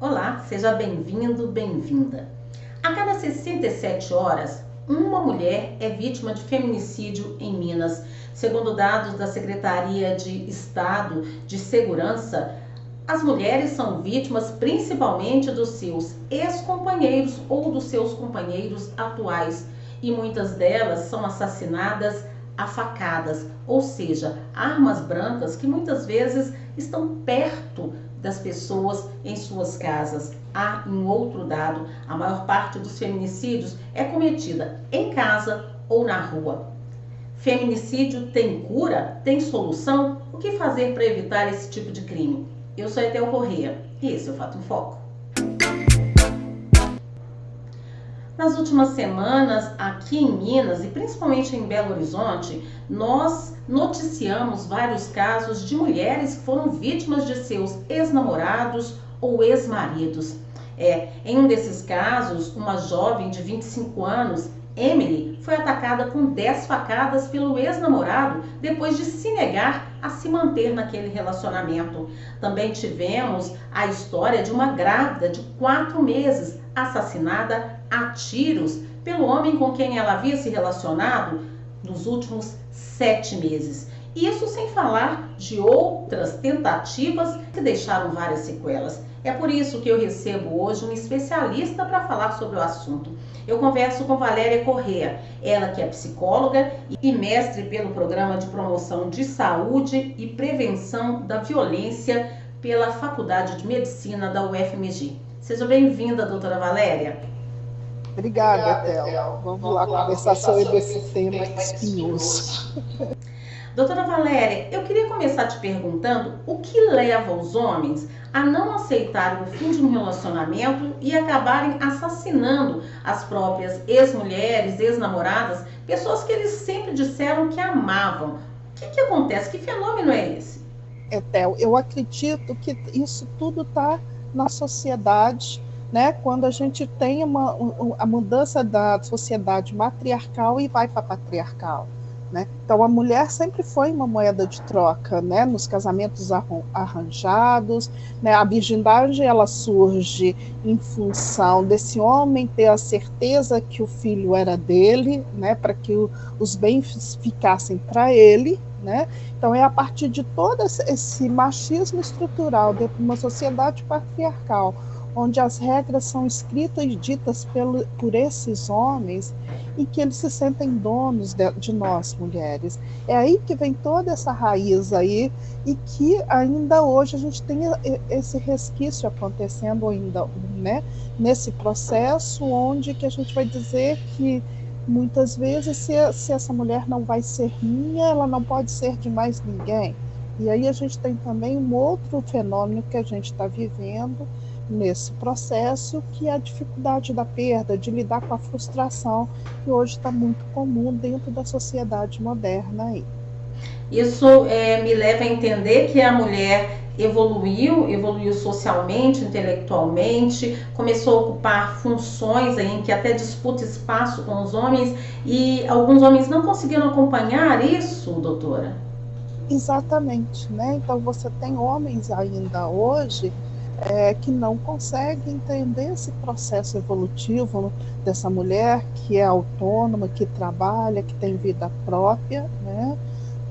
Olá, seja bem-vindo, bem-vinda. A cada 67 horas, uma mulher é vítima de feminicídio em Minas. Segundo dados da Secretaria de Estado de Segurança, as mulheres são vítimas principalmente dos seus ex-companheiros ou dos seus companheiros atuais, e muitas delas são assassinadas a facadas, ou seja, armas brancas que muitas vezes estão perto das pessoas em suas casas. Há um outro dado: a maior parte dos feminicídios é cometida em casa ou na rua. Feminicídio tem cura? Tem solução? O que fazer para evitar esse tipo de crime? Eu sou Etel Corrêa e esse é o Fato em Foco. Nas últimas semanas, aqui em Minas e principalmente em Belo Horizonte, nós noticiamos vários casos de mulheres que foram vítimas de seus ex-namorados ou ex-maridos. Em um desses casos, uma jovem de 25 anos, Emily, foi atacada com 10 facadas pelo ex-namorado depois de se negar a se manter naquele relacionamento. Também tivemos a história de uma grávida de 4 meses assassinada a tiros pelo homem com quem ela havia se relacionado nos últimos 7 meses. Isso sem falar de outras tentativas que deixaram várias sequelas. É por isso que eu recebo hoje um especialista para falar sobre o assunto. Eu converso com Valéria Corrêa, ela que é psicóloga e mestre pelo Programa de Promoção de Saúde e Prevenção da Violência pela Faculdade de Medicina da UFMG. Seja bem-vinda, doutora Valéria. Obrigada, Etel. Vamos lá conversar sobre esse tema espinhoso. Doutora Valéria, eu queria começar te perguntando o que leva os homens a não aceitarem o fim de um relacionamento e acabarem assassinando as próprias ex-mulheres, ex-namoradas, pessoas que eles sempre disseram que amavam. O que acontece? Que fenômeno é esse? Etel, eu acredito que isso tudo está na sociedade, né? Quando a gente tem a mudança da sociedade matriarcal e vai para a patriarcal. Né? Então, a mulher sempre foi uma moeda de troca, né? Nos casamentos arranjados, né? A virgindade ela surge em função desse homem ter a certeza que o filho era dele, né? Para que os bens ficassem para ele. Né? Então, é a partir de todo esse machismo estrutural dentro de uma sociedade patriarcal, onde as regras são escritas e ditas por esses homens e que eles se sentem donos de nós, mulheres. É aí que vem toda essa raiz aí e que ainda hoje a gente tem esse resquício acontecendo ainda, né? Nesse processo onde que a gente vai dizer que muitas vezes se essa mulher não vai ser minha, ela não pode ser de mais ninguém. E aí a gente tem também um outro fenômeno que a gente está vivendo nesse processo, que é a dificuldade da perda, de lidar com a frustração, que hoje está muito comum dentro da sociedade moderna aí. Isso me leva a entender que a mulher evoluiu socialmente, intelectualmente, começou a ocupar funções aí em que até disputa espaço com os homens, e alguns homens não conseguiram acompanhar isso, doutora? Exatamente, né? Então você tem homens ainda hoje que não conseguem entender esse processo evolutivo dessa mulher que é autônoma, que trabalha, que tem vida própria, né?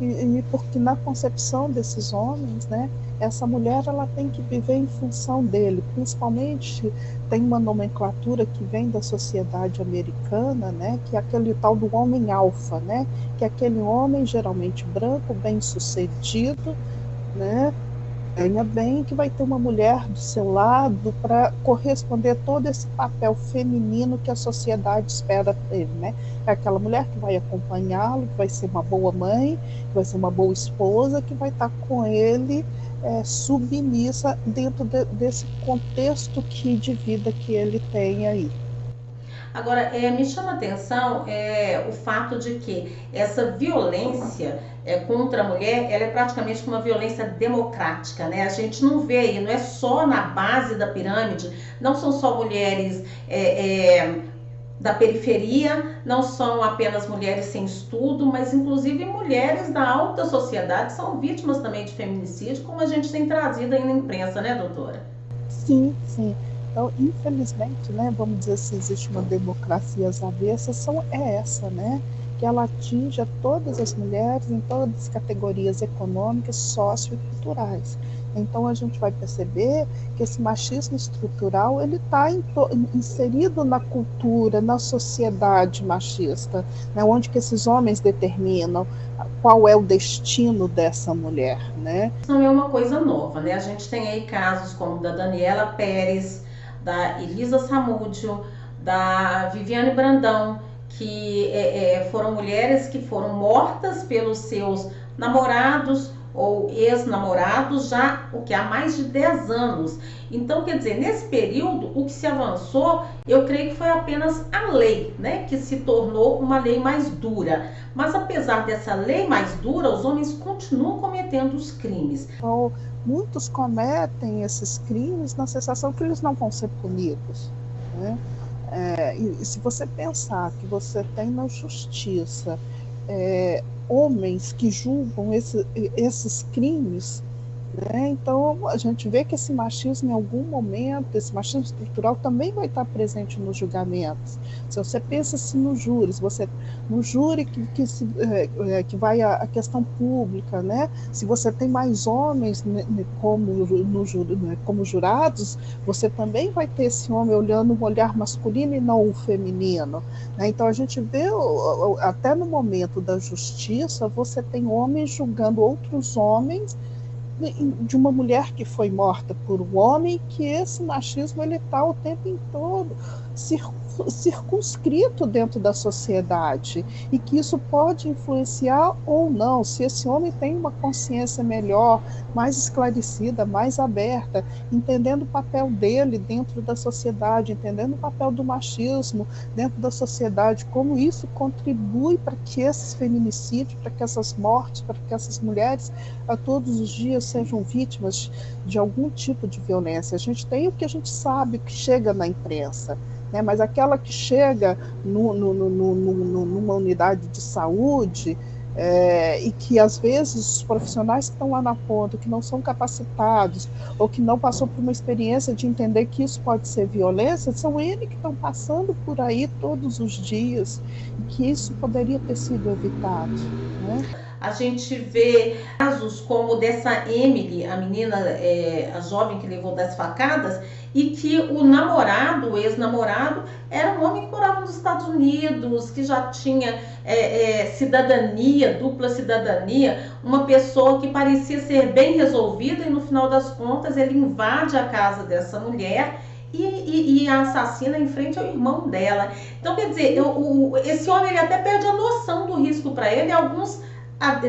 E porque na concepção desses homens, né, essa mulher ela tem que viver em função dele, principalmente tem uma nomenclatura que vem da sociedade americana, né, que é aquele tal do homem alfa, né, que é aquele homem geralmente branco, bem-sucedido, né, ganha bem, que vai ter uma mulher do seu lado para corresponder a todo esse papel feminino que a sociedade espera dele, né? É aquela mulher que vai acompanhá-lo, que vai ser uma boa mãe, que vai ser uma boa esposa, que vai estar com ele submissa dentro desse contexto de vida que ele tem aí. Agora, me chama a atenção o fato de que essa violência contra a mulher, ela é praticamente uma violência democrática, né? A gente não vê aí, não é só na base da pirâmide, não são só mulheres da periferia, não são apenas mulheres sem estudo, mas inclusive mulheres da alta sociedade são vítimas também de feminicídio, como a gente tem trazido aí na imprensa, né, doutora? Sim, sim. Então, infelizmente, né, vamos dizer assim, existe uma democracia às avessas, é essa, né? Que ela atinja todas as mulheres em todas as categorias econômicas, socioculturais. Então, a gente vai perceber que esse machismo estrutural ele está inserido na cultura, na sociedade machista, né, onde que esses homens determinam qual é o destino dessa mulher, né? Não é uma coisa nova, né? A gente tem aí casos como da Daniela Pérez, da Elisa Samúdio, da Viviane Brandão, que foram mulheres que foram mortas pelos seus namorados ou ex-namorados já o que há mais de 10 anos. Então, quer dizer, nesse período, o que se avançou, eu creio que foi apenas a lei, né, que se tornou uma lei mais dura. Mas apesar dessa lei mais dura, os homens continuam cometendo os crimes. Então, muitos cometem esses crimes na sensação que eles não vão ser punidos, né? E se você pensar que você tem na justiça homens que julgam esses crimes, né? Então a gente vê que esse machismo em algum momento, esse machismo estrutural também vai estar presente nos julgamentos. Se você pensa assim no júri, no júri que vai a questão pública, né? Se você tem mais homens como jurados, você também vai ter esse homem olhando um olhar masculino e não o feminino, né? Então a gente vê até no momento da justiça, você tem homens julgando outros homens de uma mulher que foi morta por um homem, que esse machismo ele está o tempo todo circunscrito dentro da sociedade e que isso pode influenciar ou não, se esse homem tem uma consciência melhor, mais esclarecida, mais aberta, entendendo o papel dele dentro da sociedade, entendendo o papel do machismo dentro da sociedade, como isso contribui para que esses feminicídios, para que essas mortes, para que essas mulheres a todos os dias sejam vítimas de algum tipo de violência. A gente tem o que a gente sabe que chega na imprensa, né? Mas aquela que chega numa unidade de saúde e que às vezes os profissionais que estão lá na ponta, que não são capacitados ou que não passou por uma experiência de entender que isso pode ser violência, são eles que estão passando por aí todos os dias e que isso poderia ter sido evitado, né? A gente vê casos como dessa Emily, a menina, a jovem que levou 10 facadas, e que o namorado, o ex-namorado, era um homem que morava nos Estados Unidos, que já tinha cidadania, dupla cidadania, uma pessoa que parecia ser bem resolvida e no final das contas ele invade a casa dessa mulher e a assassina em frente ao irmão dela. Então, quer dizer, esse homem ele até perde a noção do risco para ele, e alguns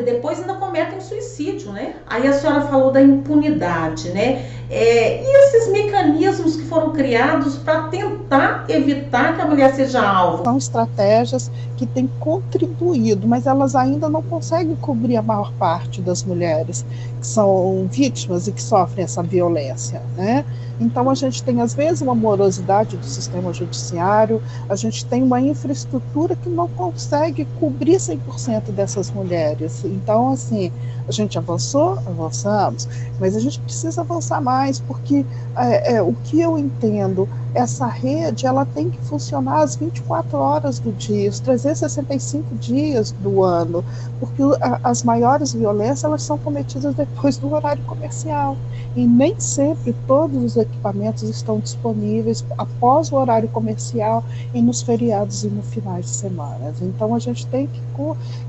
depois ainda cometem suicídio, né? Aí a senhora falou da impunidade, né? E esses mecanismos que foram criados para tentar evitar que a mulher seja alvo? São estratégias que têm contribuído, mas elas ainda não conseguem cobrir a maior parte das mulheres que são vítimas e que sofrem essa violência, né? Então a gente tem às vezes uma morosidade do sistema judiciário, a gente tem uma infraestrutura que não consegue cobrir 100% dessas mulheres. Então, assim, a gente avançamos, mas a gente precisa avançar mais, porque o que eu entendo, essa rede ela tem que funcionar às 24 horas do dia, os 365 dias do ano, porque as maiores violências elas são cometidas depois do horário comercial, e nem sempre todos os equipamentos estão disponíveis após o horário comercial e nos feriados e no finais de semana. Então a gente tem que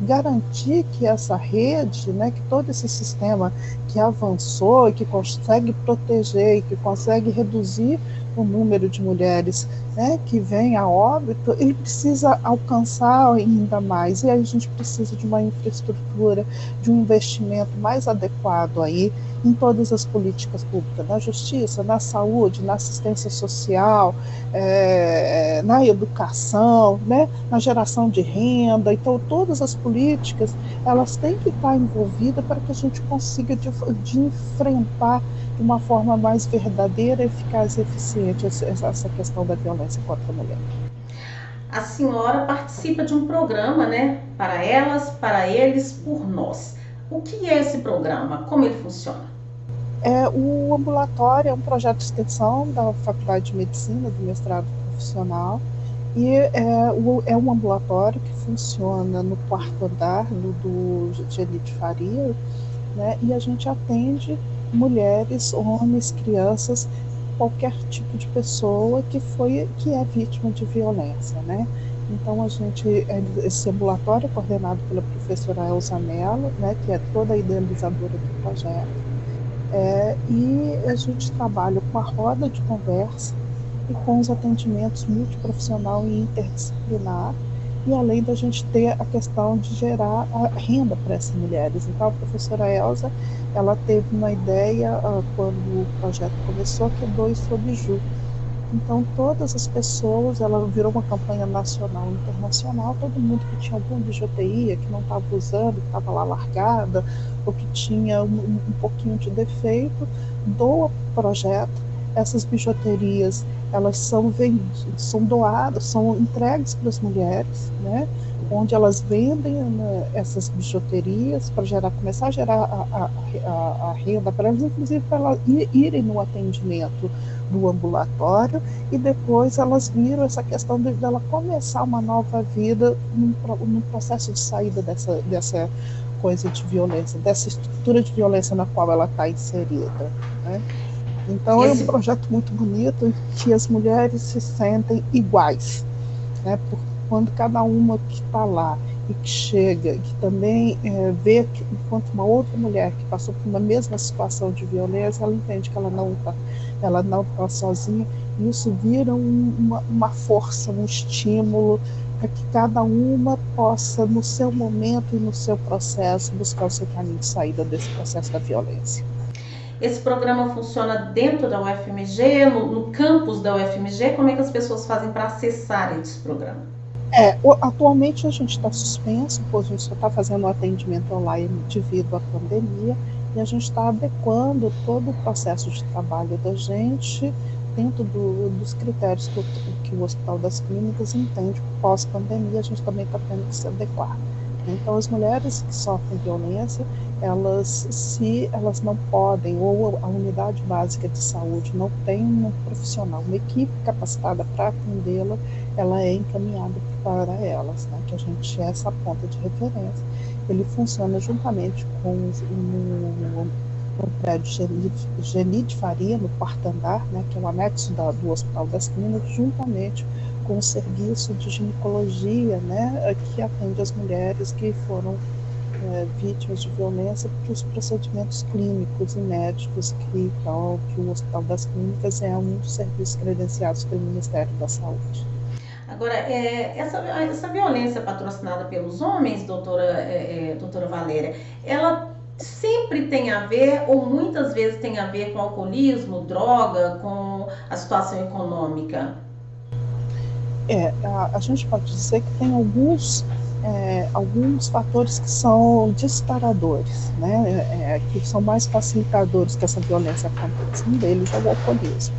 garantir que essa rede, né, que todo esse sistema que avançou e que consegue proteger e que consegue reduzir o número de mulheres, né, que vêm a óbito, ele precisa alcançar ainda mais, e aí a gente precisa de uma infraestrutura, de um investimento mais adequado aí em todas as políticas públicas, na justiça, na saúde, na assistência social, na educação, né, na geração de renda. Então todas as políticas elas têm que estar envolvidas para que a gente consiga de enfrentar de uma forma mais verdadeira, eficaz e eficiente essa questão da violência contra a mulher. A senhora participa de um programa, né? Para elas, para eles, por nós. O que é esse programa? Como ele funciona? O ambulatório é um projeto de extensão da Faculdade de Medicina, do mestrado profissional, e é um ambulatório que funciona no quarto andar do Geni de Faria, né? E a gente atende mulheres, homens, crianças, qualquer tipo de pessoa que é vítima de violência, né? Então esse ambulatório é coordenado pela professora Elza Mello, né, que é toda a idealizadora do projeto, e a gente trabalha com a roda de conversa e com os atendimentos multiprofissional e interdisciplinar, e além da gente ter a questão de gerar a renda para essas mulheres. Então, a professora Elza, ela teve uma ideia, quando o projeto começou, que é Dois Sob Ju. Então, todas as pessoas, ela virou uma campanha nacional e internacional, todo mundo que tinha alguma bijuteria, que não estava usando, que estava lá largada, ou que tinha um pouquinho de defeito, doa para o projeto. Essas bijuterias, elas são doadas, são entregues para as mulheres, né, onde elas vendem, né, essas bijuterias para começar a gerar a renda para elas, inclusive para elas irem no atendimento do ambulatório, e depois elas viram essa questão dela começar uma nova vida num processo de saída dessa coisa de violência, dessa estrutura de violência na qual ela está inserida, né? Então é um projeto muito bonito, que as mulheres se sentem iguais, né? Porque quando cada uma que está lá e que chega, que também vê que, enquanto uma outra mulher que passou por uma mesma situação de violência, ela entende que ela não está sozinha, e isso vira uma força, um estímulo para que cada uma possa, no seu momento e no seu processo, buscar o seu caminho de saída desse processo da violência. Esse programa funciona dentro da UFMG, no campus da UFMG? Como é que as pessoas fazem para acessar esse programa? Atualmente a gente está suspenso, pois a gente só está fazendo o atendimento online devido à pandemia, e a gente está adequando todo o processo de trabalho da gente dentro dos critérios que o Hospital das Clínicas entende pós-pandemia. A gente também está tendo que se adequar. Então, as mulheres que sofrem violência, se elas não podem, ou a unidade básica de saúde não tem um profissional, uma equipe capacitada para atendê-la, ela é encaminhada para elas, né? Que a gente é essa ponta de referência. Ele funciona juntamente com o prédio Geni de Faria, no quarto andar, né, que é o anexo do Hospital das Clínicas, juntamente com o serviço de ginecologia, né, que atende as mulheres que foram vítimas de violência, porque os procedimentos clínicos e médicos que o Hospital das Clínicas é um dos serviços credenciados pelo Ministério da Saúde. Agora, essa violência patrocinada pelos homens, doutora Valéria, ela sempre tem a ver, ou muitas vezes tem a ver com alcoolismo, droga, com a situação econômica? A gente pode dizer que tem alguns fatores que são disparadores, né, que são mais facilitadores que essa violência aconteça. Um deles é o alcoolismo,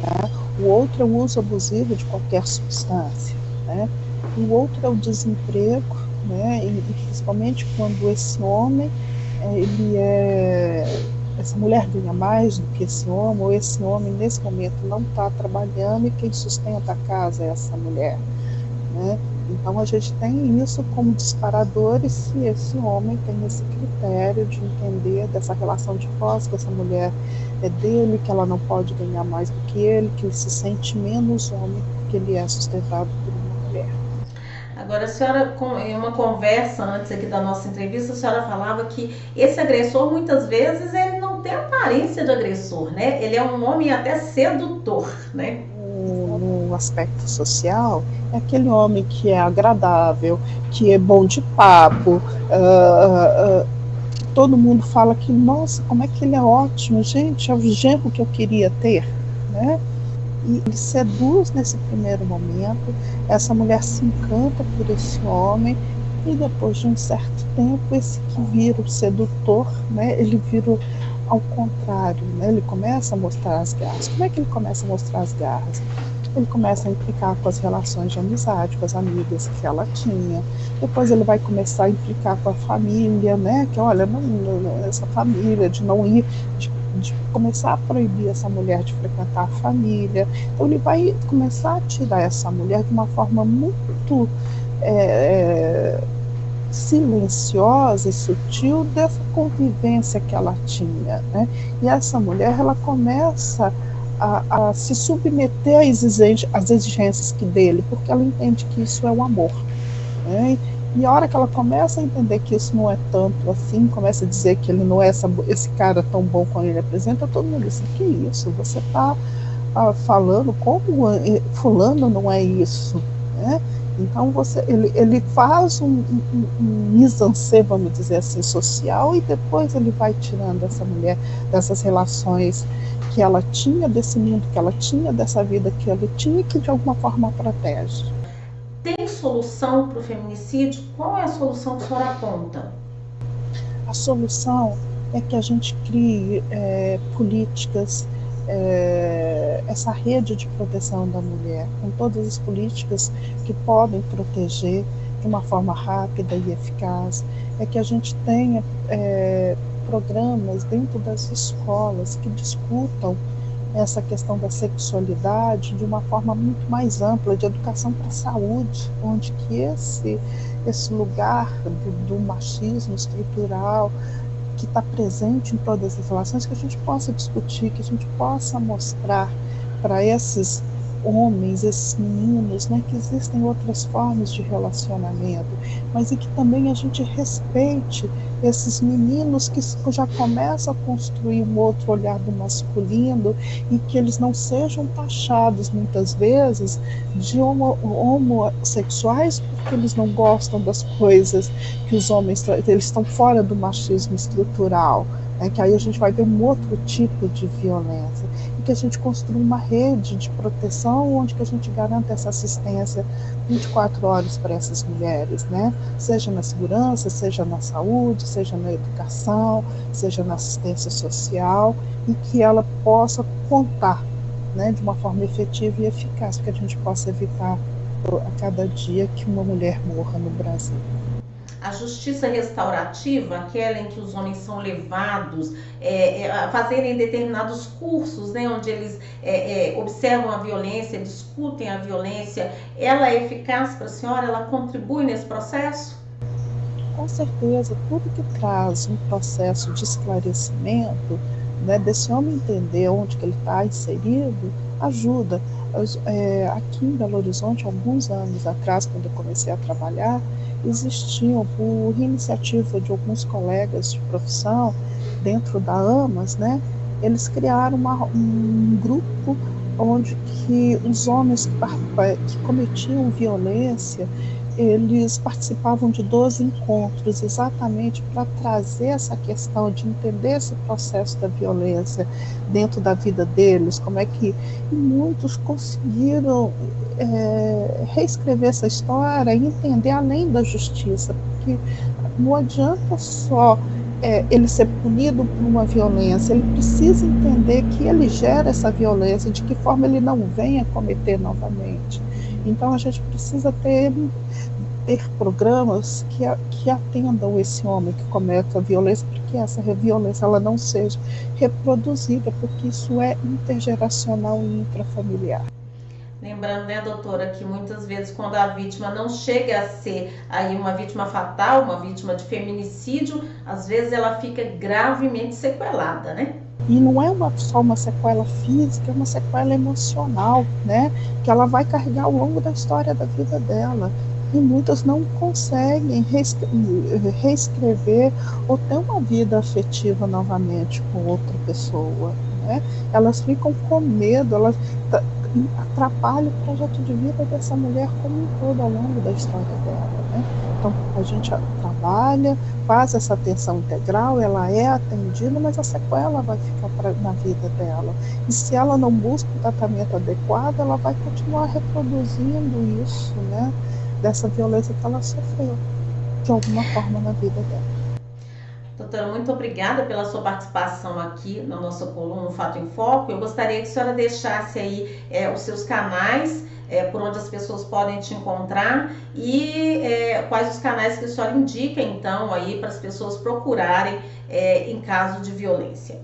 né? O outro é o uso abusivo de qualquer substância, né? O outro é o desemprego, né? E principalmente quando esse homem, essa mulher ganha mais do que esse homem, ou esse homem nesse momento não está trabalhando e quem sustenta a casa é essa mulher, né? Então a gente tem isso como disparador, e se esse homem tem esse critério de entender dessa relação de posse, que essa mulher é dele, que ela não pode ganhar mais do que ele se sente menos homem, porque ele é sustentado por uma mulher. Agora, a senhora, em uma conversa antes aqui da nossa entrevista, a senhora falava que esse agressor, muitas vezes, ele não tem aparência de agressor, né? Ele é um homem até sedutor, né? No aspecto social, é aquele homem que é agradável, que é bom de papo, todo mundo fala que, nossa, como é que ele é ótimo, gente, é o genro que eu queria ter, né? E ele seduz nesse primeiro momento, essa mulher se encanta por esse homem, e depois de um certo tempo, esse que vira o sedutor, né, ele vira ao contrário, né, ele começa a mostrar as garras. Como é que ele começa a mostrar as garras? Ele começa a implicar com as relações de amizade, com as amigas que ela tinha. Depois ele vai começar a implicar com a família, né? Que olha, essa família, de não ir, de começar a proibir essa mulher de frequentar a família. Então ele vai começar a tirar essa mulher de uma forma muito silenciosa e sutil dessa convivência que ela tinha, né? E essa mulher, ela começa a se submeter às exigências dele, porque ela entende que isso é o amor, né? E a hora que ela começa a entender que isso não é tanto assim, começa a dizer que ele não é esse cara tão bom quando ele apresenta, todo mundo diz, que isso, você está falando como fulano não é isso, né? Então ele faz um mise-en-scène, vamos dizer assim, social, e depois ele vai tirando essa mulher dessas relações que ela tinha, desse mundo que ela tinha, dessa vida que ela tinha, que de alguma forma protege. Tem solução para o feminicídio? Qual é a solução que a senhora aponta? A solução é que a gente crie políticas, essa rede de proteção da mulher, com todas as políticas que podem proteger de uma forma rápida e eficaz, é que a gente tenha programas dentro das escolas que discutam essa questão da sexualidade de uma forma muito mais ampla, de educação para a saúde, onde que esse lugar do machismo estrutural que está presente em todas as relações, que a gente possa discutir, que a gente possa mostrar para esses homens, esses meninos, né, que existem outras formas de relacionamento, mas e que também a gente respeite esses meninos que já começam a construir um outro olhar do masculino e que eles não sejam taxados muitas vezes de homossexuais porque eles não gostam das coisas que os homens, eles estão fora do machismo estrutural, né, que aí a gente vai ver um outro tipo de violência, e que a gente construa uma rede de proteção onde que a gente garanta essa assistência 24 horas para essas mulheres, né? Seja na segurança, seja na saúde, seja na educação, seja na assistência social, e que ela possa contar, né, de uma forma efetiva e eficaz, para que a gente possa evitar a cada dia que uma mulher morra no Brasil. A justiça restaurativa, aquela em que os homens são levados a fazerem determinados cursos, né, onde eles observam a violência, discutem a violência, ela é eficaz para a senhora? Ela contribui nesse processo? Com certeza, tudo que traz um processo de esclarecimento, né, desse homem entender onde que ele está inserido, ajuda. Aqui em Belo Horizonte, alguns anos atrás, quando eu comecei a trabalhar, existiam, por iniciativa de alguns colegas de profissão, dentro da AMAS, né, eles criaram um grupo onde que os homens que cometiam violência, eles participavam de 12 encontros, exatamente para trazer essa questão de entender esse processo da violência dentro da vida deles, como é que muitos conseguiram reescrever essa história e entender além da justiça, porque não adianta só ele ser punido por uma violência, ele precisa entender que ele gera essa violência, de que forma ele não vem a cometer novamente. Então a gente precisa ter programas que atendam esse homem que comete a violência, porque essa violência ela não seja reproduzida, porque isso é intergeracional e intrafamiliar. Lembrando, né, doutora, que muitas vezes quando a vítima não chega a ser aí uma vítima fatal, uma vítima de feminicídio, às vezes ela fica gravemente sequelada, né? E não é só uma sequela física, é uma sequela emocional, né? Que ela vai carregar ao longo da história da vida dela. E muitas não conseguem reescrever ou ter uma vida afetiva novamente com outra pessoa, né? Elas ficam com medo, elas atrapalham o projeto de vida dessa mulher como um todo ao longo da história dela, né? Então a gente trabalha, faz essa atenção integral, ela é atendida, mas a sequela vai ficar na vida dela. E se ela não busca o tratamento adequado, ela vai continuar reproduzindo isso, né? Dessa violência que ela sofreu, de alguma forma, na vida dela. Doutora, muito obrigada pela sua participação aqui na nossa coluna Fato em Foco. Eu gostaria que a senhora deixasse aí os seus canais, por onde as pessoas podem te encontrar e quais os canais que a senhora indica, então, aí para as pessoas procurarem em caso de violência.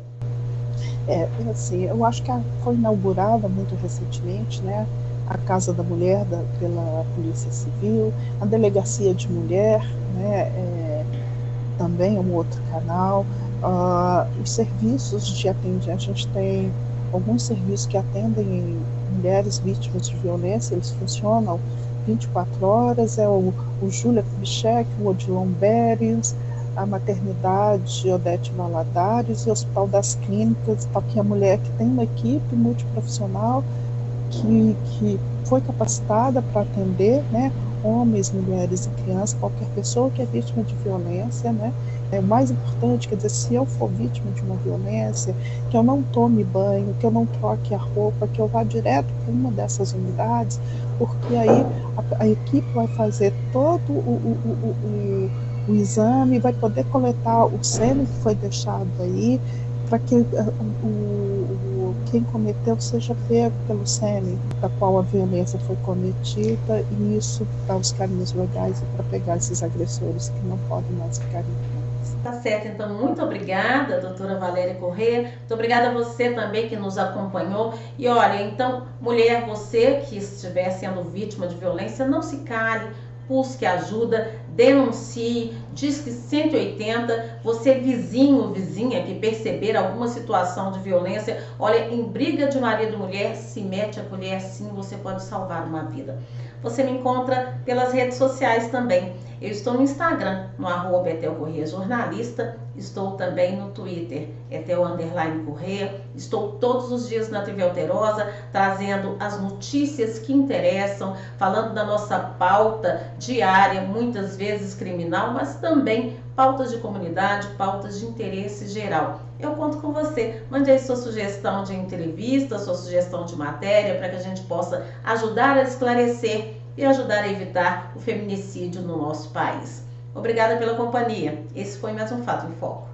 Assim, eu acho que foi inaugurada muito recentemente, né, a Casa da Mulher pela Polícia Civil, a Delegacia de Mulher, né, também é um outro canal. Os serviços de atendimento, a gente tem alguns serviços que atendem mulheres vítimas de violência, eles funcionam 24 horas, o Júlia Kubitschek, o Odilon Beres, a maternidade Odete Valadares e o Hospital das Clínicas, que é a mulher que tem uma equipe multiprofissional que foi capacitada para atender, né, homens, mulheres e crianças, qualquer pessoa que é vítima de violência, né? O mais importante, quer dizer, se eu for vítima de uma violência, que eu não tome banho, que eu não troque a roupa, que eu vá direto para uma dessas unidades, porque aí a equipe vai fazer todo o exame, vai poder coletar o sêmen que foi deixado aí, para que quem cometeu seja pego pelo sêmen da qual a violência foi cometida, e isso dá os caminhos legais para pegar esses agressores que não podem mais ficar impunes. Tá certo, então muito obrigada, doutora Valéria Corrêa, muito obrigada a você também que nos acompanhou. E olha, então, mulher, você que estiver sendo vítima de violência, não se cale, busque ajuda, denuncie, Disque 180, você vizinho, vizinha que perceber alguma situação de violência, olha, em briga de marido e mulher, se mete a colher, assim você pode salvar uma vida. Você me encontra pelas redes sociais também. Eu estou no Instagram, no @Etel Corrêa Jornalista, estou também no Twitter, Etel_Corrêa, estou todos os dias na TV Alterosa, trazendo as notícias que interessam, falando da nossa pauta diária, muitas vezes criminal, mas também pautas de comunidade, pautas de interesse geral. Eu conto com você, mande aí sua sugestão de entrevista, sua sugestão de matéria, para que a gente possa ajudar a esclarecer e ajudar a evitar o feminicídio no nosso país. Obrigada pela companhia. Esse foi mais um Fato em Foco.